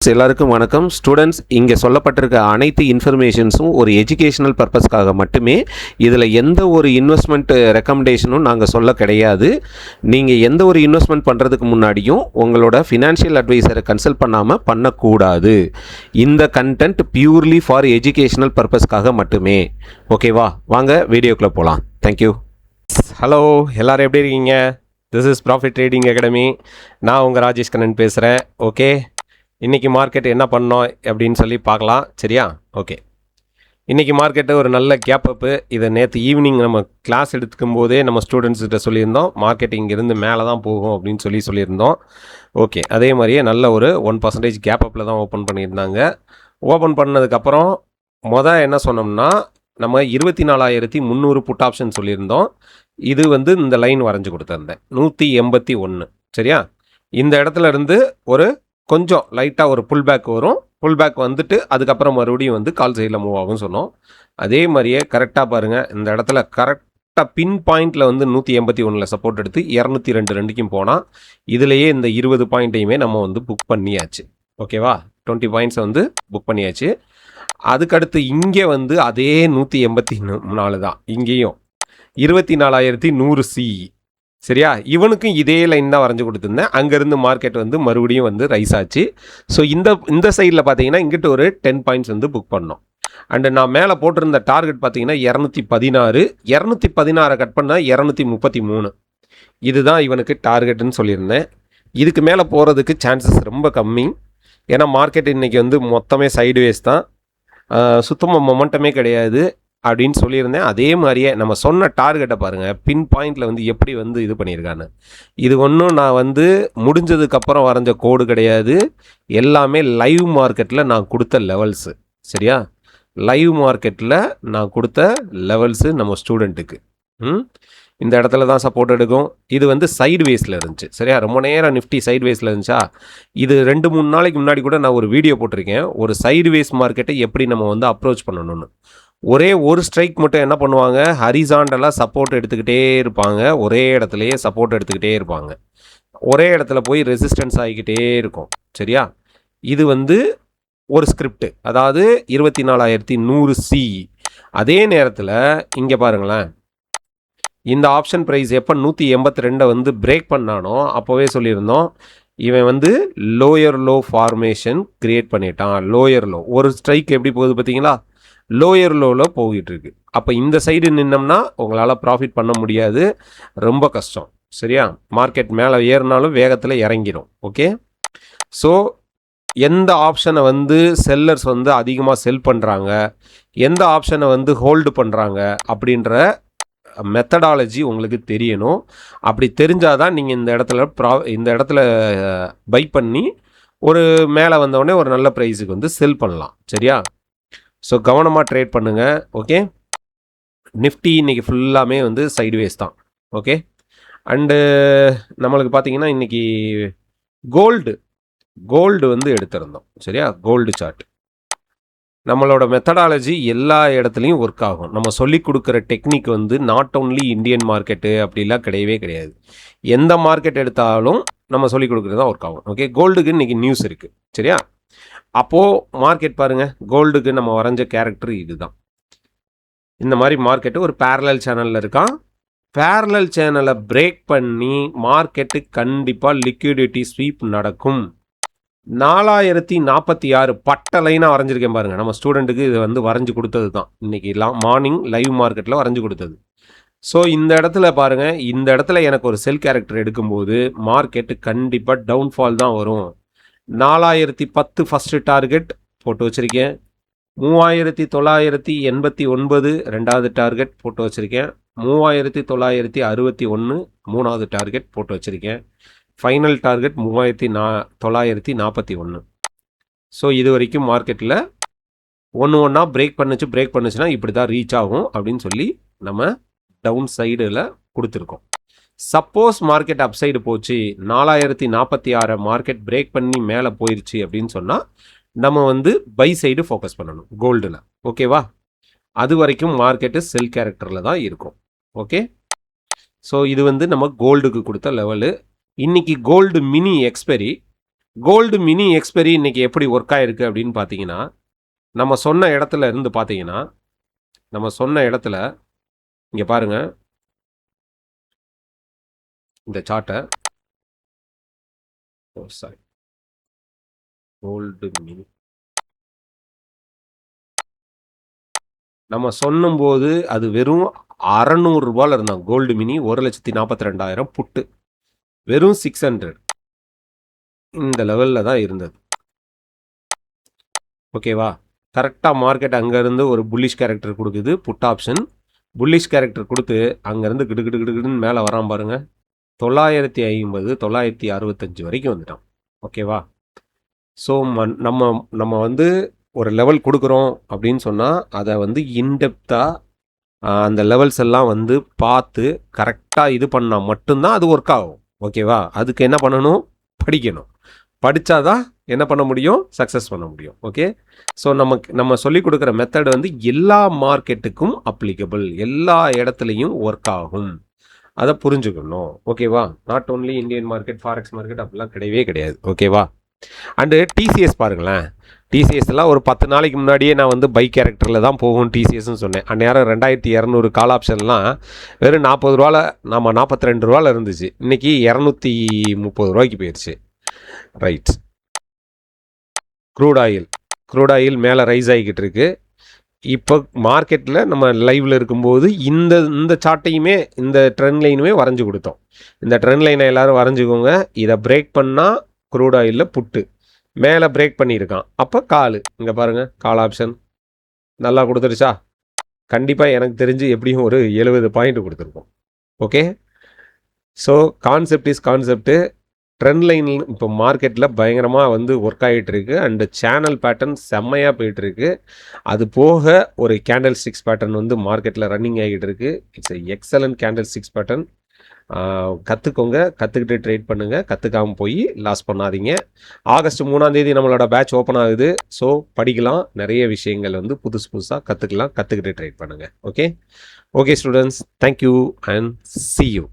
எல்லாருக்கும் வணக்கம். ஸ்டூடெண்ட்ஸ், இங்கே சொல்லப்பட்டிருக்க அனைத்து இன்ஃபர்மேஷன்ஸும் ஒரு எஜுகேஷனல் பர்பஸ்க்காக மட்டுமே. இதில் எந்த ஒரு இன்வெஸ்ட்மெண்ட் ரெக்கமெண்டேஷனும் நாங்கள் சொல்ல கிடையாது. நீங்கள் எந்த ஒரு இன்வெஸ்ட்மெண்ட் பண்ணுறதுக்கு முன்னாடியும் உங்களோட ஃபினான்ஷியல் அட்வைசரை கன்சல்ட் பண்ணாமல் பண்ணக்கூடாது. இந்த கண்டென்ட் பியூர்லி ஃபார் எஜுகேஷனல் பர்பஸ்க்காக மட்டுமே. ஓகேவா? வாங்க வீடியோக்குள்ளே போகலாம். தேங்க்யூ. ஹலோ, எல்லோரும் எப்படி இருக்கீங்க? This is profit trading academy. நான் உங்கள் ராஜேஷ் கண்ணன் பேசுகிறேன். ஓகே, இன்றைக்கி மார்க்கெட் என்ன பண்ணோம் அப்படின்னு சொல்லி பார்க்கலாம். சரியா? ஓகே, இன்றைக்கி மார்க்கெட்டு ஒரு நல்ல கேப் அப்பு. இதை நேற்று ஈவினிங் நம்ம கிளாஸ் எடுத்துக்கும் போதே நம்ம ஸ்டூடெண்ட்ஸ்கிட்ட சொல்லியிருந்தோம், மார்க்கெட் இங்கேருந்து மேலே தான் போகும் அப்படின்னு சொல்லியிருந்தோம். ஓகே, அதே மாதிரியே நல்ல ஒரு 1% கேப் அப்பில் தான் ஓப்பன் பண்ணியிருந்தாங்க. ஓப்பன் பண்ணதுக்கப்புறம் என்ன சொன்னோம்னா, நம்ம 24,300 புட் ஆப்ஷன் சொல்லியிருந்தோம். இது இந்த லைன் வரைஞ்சி கொடுத்துருந்தேன் 181. சரியா? இந்த இடத்துல இருந்து ஒரு கொஞ்சம் லைட்டாக ஒரு புல் பேக் வரும். புல் பேக் வந்துட்டு அதுக்கப்புறம் மறுபடியும் கால் சைடில் மூவ் ஆகும்னு சொன்னோம். அதே மாதிரியே கரெக்டாக பாருங்கள், இந்த இடத்துல கரெக்டாக பின் பாயிண்டில் 181 சப்போர்ட் எடுத்து 202க்கும் போனால் இதுலேயே இந்த 20 பாயிண்ட்டையுமே நம்ம புக் பண்ணியாச்சு. ஓகேவா? 20 பாயிண்ட்ஸை புக் பண்ணியாச்சு. அதுக்கடுத்து இங்கே அதே 184 தான். இங்கேயும் 24,100 சி. சரியா? இவனுக்கும் இதே லைன் தான் வரைஞ்சி கொடுத்துருந்தேன். அங்கேருந்து மார்க்கெட் மறுபடியும் ரைஸ் ஆச்சு. ஸோ இந்த சைடில் பார்த்தீங்கன்னா இங்கிட்ட ஒரு 10 பாயிண்ட்ஸ் புக் பண்ணோம். அண்டு நான் மேலே போட்டிருந்த டார்கெட் பார்த்தீங்கன்னா 216. 216 கட் பண்ணால் 233. இதுதான் இவனுக்கு டார்கெட்டுன்னு சொல்லியிருந்தேன். இதுக்கு மேலே போகிறதுக்கு சான்சஸ் ரொம்ப கம்மி. ஏன்னா மார்க்கெட் இன்றைக்கி மொத்தமே சைடுவேஸ் தான், சுத்தமாக மொமெண்டமே கிடையாது அப்படின்னு சொல்லியிருந்தேன். அதே மாதிரியே நம்ம சொன்ன டார்கெட்டை பாருங்கள், பின் பாயிண்டில் எப்படி இது பண்ணியிருக்கான்னு. இது ஒன்றும் நான் முடிஞ்சதுக்கப்புறம் வரைஞ்ச கோடு கிடையாது. எல்லாமே லைவ் மார்க்கெட்டில் நான் கொடுத்த லெவல்ஸு. சரியா? லைவ் மார்க்கெட்டில் நான் கொடுத்த லெவல்ஸு நம்ம ஸ்டூடெண்ட்டுக்கு. இந்த இடத்துல தான் சப்போர்ட் எடுக்கும். இது சைடு வேஸில் இருந்துச்சு. சரியா? ரொம்ப நேரம் நிஃப்டி சைடு வேஸில் இருந்துச்சா. இது 2-3 நாளைக்கு முன்னாடி கூட நான் ஒரு வீடியோ போட்டிருக்கேன், ஒரு சைடு வேஸ் மார்க்கெட்டை எப்படி நம்ம அப்ரோச் பண்ணணும்னு. ஒரே ஒரு ஸ்ட்ரைக் மட்டும் என்ன பண்ணுவாங்க, ஹரிசாண்டலாக சப்போர்ட் எடுத்துக்கிட்டே இருப்பாங்க. ஒரே இடத்துலையே சப்போர்ட் எடுத்துக்கிட்டே இருப்பாங்க. ஒரே இடத்துல போய் ரெசிஸ்டன்ஸ் ஆகிக்கிட்டே இருக்கும். சரியா? இது ஒரு ஸ்கிரிப்ட், அதாவது 24,100 சி. அதே நேரத்தில் இங்கே பாருங்களேன், இந்த ஆப்ஷன் ப்ரைஸ் எப்போ 182 பிரேக் பண்ணானோ அப்போவே சொல்லியிருந்தோம், இவன் லோயர் லோ ஃபார்மேஷன் கிரியேட் பண்ணிட்டான். லோயர் லோ ஒரு ஸ்ட்ரைக் எப்படி போகுது பார்த்தீங்களா? லோயர் லோவில் போய்கிட்டு இருக்கு. அப்போ இந்த சைடு நின்னோம்னா உங்களால் ப்ராஃபிட் பண்ண முடியாது, ரொம்ப கஷ்டம். சரியா? மார்க்கெட் மேலே ஏறினாலும் வேகத்தில் இறங்கிடும். ஓகே, ஸோ எந்த ஆப்ஷனை செல்லர்ஸ் அதிகமாக செல் பண்ணுறாங்க, எந்த ஆப்ஷனை ஹோல்டு பண்ணுறாங்க அப்படின்ற மெத்தடாலஜி உங்களுக்கு தெரியணும். அப்படி தெரிஞ்சால் தான் நீங்கள் இந்த இடத்துல பை பண்ணி ஒரு மேலே வந்தோடனே ஒரு நல்ல ப்ரைஸுக்கு செல் பண்ணலாம். சரியா? ஸோ கவனமாக ட்ரேட் பண்ணுங்கள். ஓகே, நிஃப்டி இன்றைக்கி ஃபுல்லாமே சைடுவேஸ் தான். ஓகே, அண்டு நம்மளுக்கு பார்த்தீங்கன்னா இன்றைக்கி கோல்டு எடுத்திருந்தோம். சரியா? கோல்டு சார்ட் நம்மளோட மெத்தடாலஜி எல்லா இடத்துலையும் ஒர்க் ஆகும். நம்ம சொல்லி கொடுக்குற technique not only Indian market அப்படிலாம் கிடையவே கிடையாது. எந்த மார்க்கெட் எடுத்தாலும் நம்ம சொல்லி கொடுக்குறது தான் ஒர்க் ஆகும். ஓகே, கோல்டுக்கு இன்றைக்கி நியூஸ் இருக்குது. சரியா? அப்போது மார்க்கெட் பாருங்கள், கோல்டுக்கு நம்ம வரைஞ்ச கேரக்டர் இதுதான். இந்த மாதிரி மார்க்கெட்டு ஒரு பேரலல் சேனலில் இருக்கான். பேரலல் சேனலை பிரேக் பண்ணி மார்க்கெட்டு கண்டிப்பாக லிக்விடிட்டி ஸ்வீப் நடக்கும். 4,046 பட்ட லைனாக வரைஞ்சிருக்கேன் பாருங்கள். நம்ம ஸ்டூடெண்ட்டுக்கு இது வரைஞ்சி கொடுத்தது தான், இன்றைக்கி மார்னிங் லைவ் மார்க்கெட்டில் வரைஞ்சி கொடுத்தது. ஸோ இந்த இடத்துல பாருங்கள், இந்த இடத்துல எனக்கு ஒரு செல் கேரக்டர் எடுக்கும்போது மார்க்கெட்டு கண்டிப்பாக டவுன்ஃபால் தான் வரும். 4,010 ஃபஸ்ட்டு டார்கெட் போட்டு வச்சுருக்கேன். 3,989 ரெண்டாவது டார்கெட் போட்டு வச்சுருக்கேன். 3,961 மூணாவது டார்கெட் போட்டு வச்சுருக்கேன். Final target 3,941. ஸோ இது வரைக்கும் மார்க்கெட்டில் ஒன்றா பிரேக் பண்ணுச்சுன்னா இப்படி தான் ரீச் ஆகும் அப்படின்னு சொல்லி நம்ம டவுன் சைடில் கொடுத்துருக்கோம். சப்போஸ் மார்க்கெட் அப்சைடு போச்சு, 4,046 மார்க்கெட் பிரேக் பண்ணி மேலே போயிடுச்சு அப்படின்னு சொன்னால் நம்ம பை சைடு ஃபோக்கஸ் பண்ணணும் கோல்டில். ஓகேவா? அது வரைக்கும் மார்க்கெட்டு செல் கேரக்டரில் தான் இருக்கும். ஓகே, ஸோ இது நம்ம கோல்டுக்கு கொடுத்த லெவலு. இன்றைக்கி gold mini expiry gold mini expiry இன்னைக்கு எப்படி ஒர்க் ஆயிருக்கு அப்படின்னு பார்த்தீங்கன்னா, நம்ம சொன்ன இடத்துல இருந்து பார்த்தீங்கன்னா, நம்ம சொன்ன இடத்துல இங்க பாருங்க. இந்த சார்ட்டை சாரி கோல்டு மினி நம்ம சொன்னும்போது அது வெறும் 600 ரூபாயில இருந்தாங்க. கோல்டு மினி 1,42,000 புட்டு வெறும் 600 இந்த லெவலில் தான் இருந்தது. ஓகேவா? கரெக்டாக மார்க்கெட் அங்கேருந்து ஒரு புல்லிஷ் கேரக்டர் கொடுக்குது, புட் ஆப்ஷன் புல்லிஷ் கேரக்டர் கொடுத்து அங்கேருந்து கிடுகிடுன்னு மேலே வரான் பாருங்க. 950 965 வரைக்கும் வந்துட்டான். ஓகேவா? ஸோ நம்ம நம்ம வந்து ஒரு லெவல் கொடுக்குறோம் அப்படின்னு சொன்னால் அதை வந்து இன்டெப்த்தாக அந்த லெவல்ஸ் எல்லாம் வந்து பார்த்து கரெக்டாக இது பண்ணால் மட்டும்தான் அது ஒர்க் ஆகும். ஓகேவா? அதுக்கு என்ன பண்ணணும்? படிக்கணும். படித்தாதான் என்ன பண்ண முடியும்? சக்ஸஸ் பண்ண முடியும். ஓகே, ஸோ நம்ம சொல்லிக் கொடுக்குற மெத்தட் வந்து எல்லா மார்க்கெட்டுக்கும் அப்ளிகபிள், எல்லா இடத்துலையும் ஒர்க் ஆகும். அதை புரிஞ்சுக்கணும். ஓகேவா? Not only Indian market, forex market அப்படிலாம் கிடையவே கிடையாது. ஓகேவா? அண்டு டிசிஎஸ் பாருங்களேன். டிசிஎஸ்லாம் ஒரு 10 நாளைக்கு முன்னாடியே நான் வந்து பை கேரக்டரில் தான் போகும் டிசிஎஸ்ன்னு சொன்னேன். அந்நேரம் 2200 கால் ஆப்ஷன்லாம் வெறும் 40 ரூபாவில், நம்ம 42 ரூபாவில் இருந்துச்சு. இன்றைக்கி 230 ரூபாய்க்கு போயிடுச்சு. ரைட். க்ரூட் ஆயில் மேலே ரைஸ் ஆகிக்கிட்டு இருக்கு. இப்போ மார்க்கெட்டில் நம்ம லைவில் இருக்கும்போது இந்த சார்ட்டையுமே இந்த ட்ரெண்ட் லைனுமே வரைஞ்சி கொடுத்தோம். இந்த ட்ரெண்ட் லைனை எல்லோரும் வரைஞ்சிக்கோங்க. இதை பிரேக் பண்ணால் க்ரூட் ஆயிலில் புட்டு மேலே பிரேக் பண்ணியிருக்கான். அப்போ கால் இங்கே பாருங்கள், கால் ஆப்ஷன் நல்லா கொடுத்துருச்சா? கண்டிப்பாக எனக்கு தெரிஞ்சு எப்படியும் ஒரு 70 பாயிண்ட் கொடுத்துருக்கோம். Okay, so concept trend line இப்போ மார்க்கெட்டில் பயங்கரமாக வந்து ஒர்க் ஆகிட்டு இருக்கு. அண்டு சேனல் பேட்டர்ன் செம்மையாக போயிட்டுருக்கு. அது போக ஒரு கேண்டில் ஸ்டிக்ஸ் பேட்டர்ன் வந்து மார்க்கெட்டில் ரன்னிங் ஆகிட்டு இருக்கு. It's excellent candle sticks pattern. கற்றுக்கோங்க, கற்றுக்கிட்டு ட்ரேட் பண்ணுங்கள். கற்றுக்காமல் போய் லாஸ் பண்ணாதீங்க. ஆகஸ்ட் 3ஆம் தேதி நம்மளோட பேட்ச் ஓப்பன் ஆகுது. ஸோ படிக்கலாம், நிறைய விஷயங்கள் வந்து புதுசாக கற்றுக்கலாம். கற்றுக்கிட்டு ட்ரேட் பண்ணுங்கள். Okay students, thank you and see you.